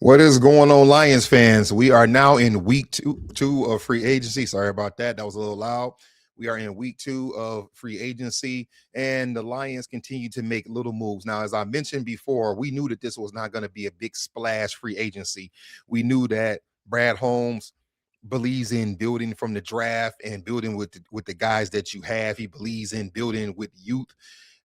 What is going on, Lions fans? We are now in week two of free agency. Sorry about that. That was a little loud. We are in week 2 of free agency, and the Lions continue to make little moves. Now, as I mentioned before, we knew that this was not going to be a big splash free agency. We knew that Brad Holmes believes in building from the draft and building with the guys that you have. He believes in building with youth,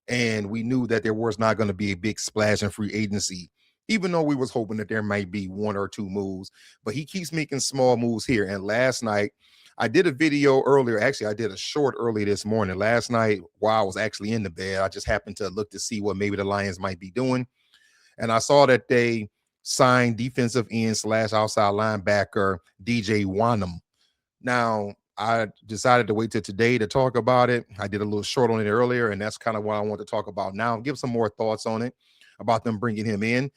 and we knew that there was not going to be a big splash in free agency, even though we was hoping that there might be 1 or 2 moves. But he keeps making small moves here. And last night, I did a video earlier. Actually, I did a short early this morning. Last night, while I was actually in the bed, I just happened to look to see what maybe the Lions might be doing. And I saw that they signed defensive end / outside linebacker DJ Wonnum. Now, I decided to wait till today to talk about it. I did a little short on it earlier, and that's kind of what I want to talk about now. Give some more thoughts on it, about them bringing him in.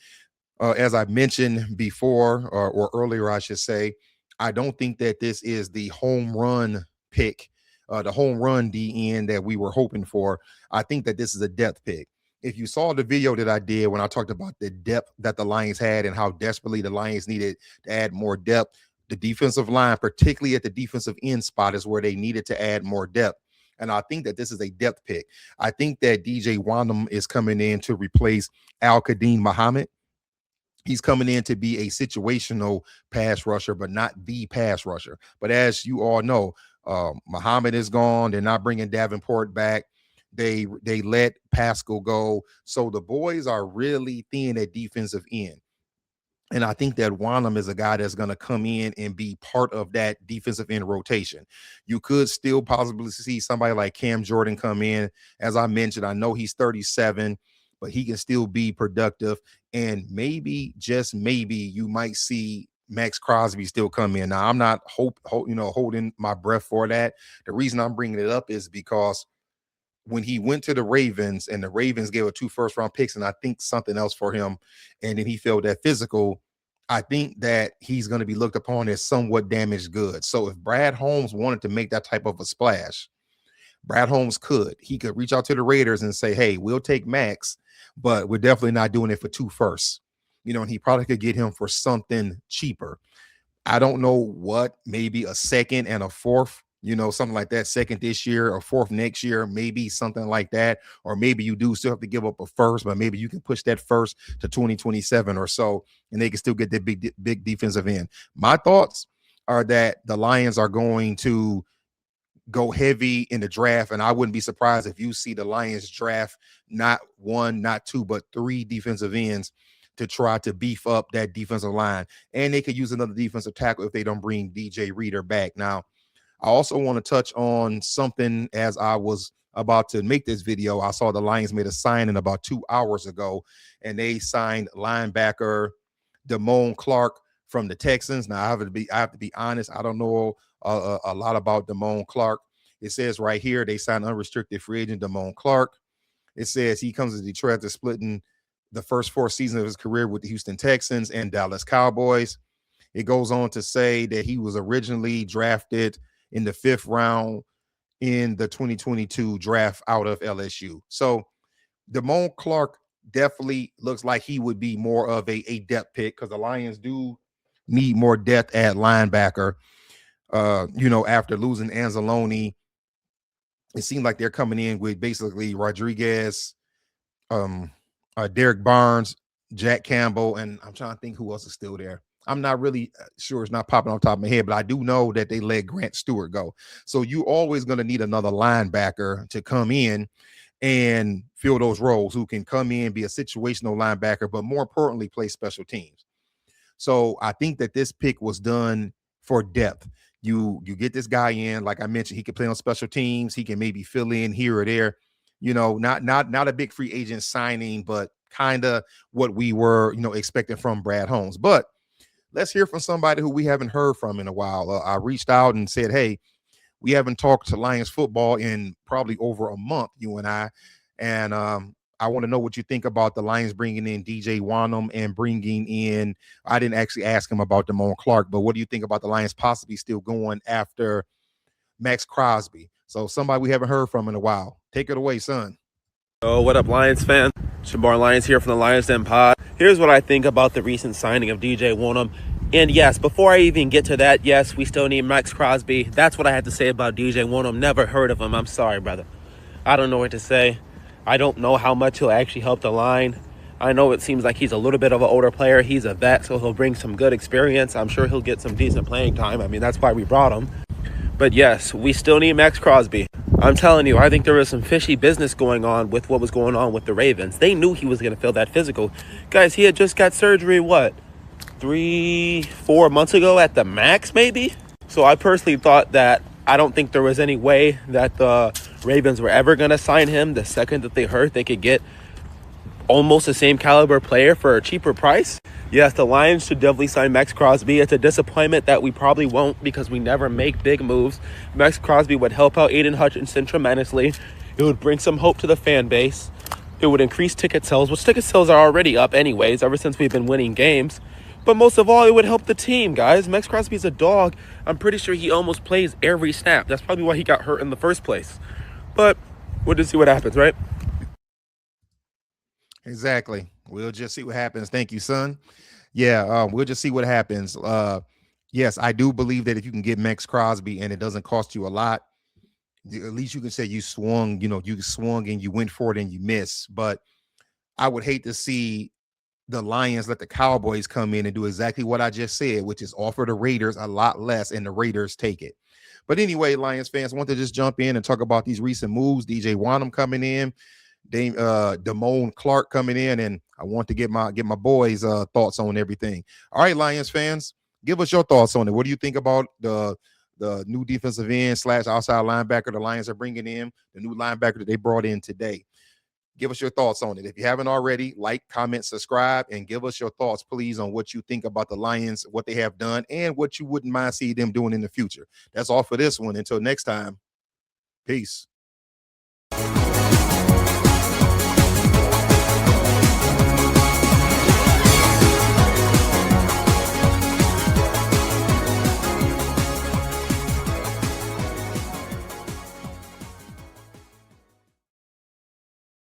As I mentioned before, or earlier, I should say, I don't think that this is the home run pick, the home run DN that we were hoping for. I think that this is a depth pick. If you saw the video that I did when I talked about the depth that the Lions had and how desperately the Lions needed to add more depth, the defensive line, particularly at the defensive end spot, is where they needed to add more depth. And I think that this is a depth pick. I think that DJ Wonnum is coming in to replace Al-Qadim Muhammad. He's coming in to be a situational pass rusher, but not the pass rusher. But as you all know, Muhammad is gone. They're not bringing Davenport back. They let Pascal go. So the boys are really thin at defensive end. And I think that Wonnum is a guy that's going to come in and be part of that defensive end rotation. You could still possibly see somebody like Cam Jordan come in. As I mentioned, I know he's 37, but he can still be productive. And maybe, just maybe, you might see Max Crosby still come in. Now, I'm not holding my breath for that. The reason I'm bringing it up is because when he went to the Ravens and the Ravens gave 2 first-round picks and I think something else for him, and then he failed that physical, I think that he's going to be looked upon as somewhat damaged goods. So if Brad Holmes wanted to make that type of a splash, Brad Holmes he could reach out to the Raiders and say, hey, we'll take Max, but we're definitely not doing it for 2 firsts. And he probably could get him for something cheaper. I don't know what, maybe a second and a fourth, something like that, second this year or fourth next year, maybe something like that. Or maybe you do still have to give up a first, but maybe you can push that first to 2027 or so, and they can still get that big defensive end. My thoughts are that the Lions are going to go heavy in the draft, and I wouldn't be surprised if you see the Lions draft not 1, not 2, but 3 defensive ends to try to beef up that defensive line. And they could use another defensive tackle if they don't bring DJ Reader back. Now, I also want to touch on something. As I was about to make this video, I saw the Lions made a signing about 2 hours ago, and they signed linebacker Damone Clark from the Texans. Now, I have to be honest, I don't know a lot about Damone Clark. It says right here they signed unrestricted free agent Damone Clark. It says he comes to Detroit after splitting the first 4 seasons of his career with the Houston Texans and Dallas Cowboys. It goes on to say that he was originally drafted in the 5th round in the 2022 draft out of LSU. So Damone Clark definitely looks like he would be more of a depth pick, because the Lions do need more depth at linebacker. After losing Anzalone, it seemed like they're coming in with basically Rodriguez, Derek Barnes, Jack Campbell, and I'm trying to think who else is still there. I'm not really sure. It's not popping off the top of my head, but I do know that they let Grant Stewart go. So you always going to need another linebacker to come in and fill those roles, who can come in, be a situational linebacker, but more importantly, play special teams. So I think that this pick was done for depth. You get this guy in, like I mentioned, he can play on special teams. He can maybe fill in here or there. Not a big free agent signing, but kind of what we were, expecting from Brad Holmes. But let's hear from somebody who we haven't heard from in a while. I reached out and said, hey, we haven't talked to Lions football in probably over a month, you and I. And I want to know what you think about the Lions bringing in DJ Wonnum and bringing in, I didn't actually ask him about Damone Clark, but what do you think about the Lions possibly still going after Max Crosby? So somebody we haven't heard from in a while. Take it away, son. Oh, what up, Lions fan? Shamar Lyons here from the Lyons Den Pod. Here's what I think about the recent signing of DJ Wonnum. And yes, before I even get to that, yes, we still need Max Crosby. That's what I had to say about DJ Wonnum. Never heard of him. I'm sorry, brother. I don't know what to say. I don't know how much he'll actually help the line. I know it seems like he's a little bit of an older player. He's a vet, so he'll bring some good experience. I'm sure he'll get some decent playing time. I mean, that's why we brought him. But yes, we still need Max Crosby. I'm telling you, I think there was some fishy business going on with what was going on with the Ravens. They knew he was going to fill that physical. Guys, he had just got surgery, 3-4 months ago at the max, maybe? So I personally thought that I don't think there was any way that the Ravens were ever going to sign him. The second that they heard they could get almost the same caliber player for a cheaper price. Yes, the Lions should definitely sign Max Crosby. It's a disappointment that we probably won't because we never make big moves. Max Crosby would help out Aiden Hutchinson tremendously. It would bring some hope to the fan base. It would increase ticket sales, which ticket sales are already up anyways, ever since we've been winning games. But most of all, it would help the team, guys. Max Crosby's a dog. I'm pretty sure he almost plays every snap. That's probably why he got hurt in the first place. But we'll just see what happens, right? Exactly. We'll just see what happens. Thank you, son. Yeah, we'll just see what happens. Yes, I do believe that if you can get Max Crosby and it doesn't cost you a lot, at least you can say you swung, you swung and you went for it and you missed. But I would hate to see the Lions let the Cowboys come in and do exactly what I just said, which is offer the Raiders a lot less and the Raiders take it. But anyway, Lions fans, want to just jump in and talk about these recent moves. DJ Wonnum coming in, Damone Clark coming in, and I want to get my boys' thoughts on everything. All right, Lions fans, give us your thoughts on it. What do you think about the new defensive end / outside linebacker the Lions are bringing in, the new linebacker that they brought in today? Give us your thoughts on it. If you haven't already, like, comment, subscribe, and give us your thoughts, please, on what you think about the Lions, what they have done, and what you wouldn't mind see them doing in the future. That's all for this one. Until next time, peace.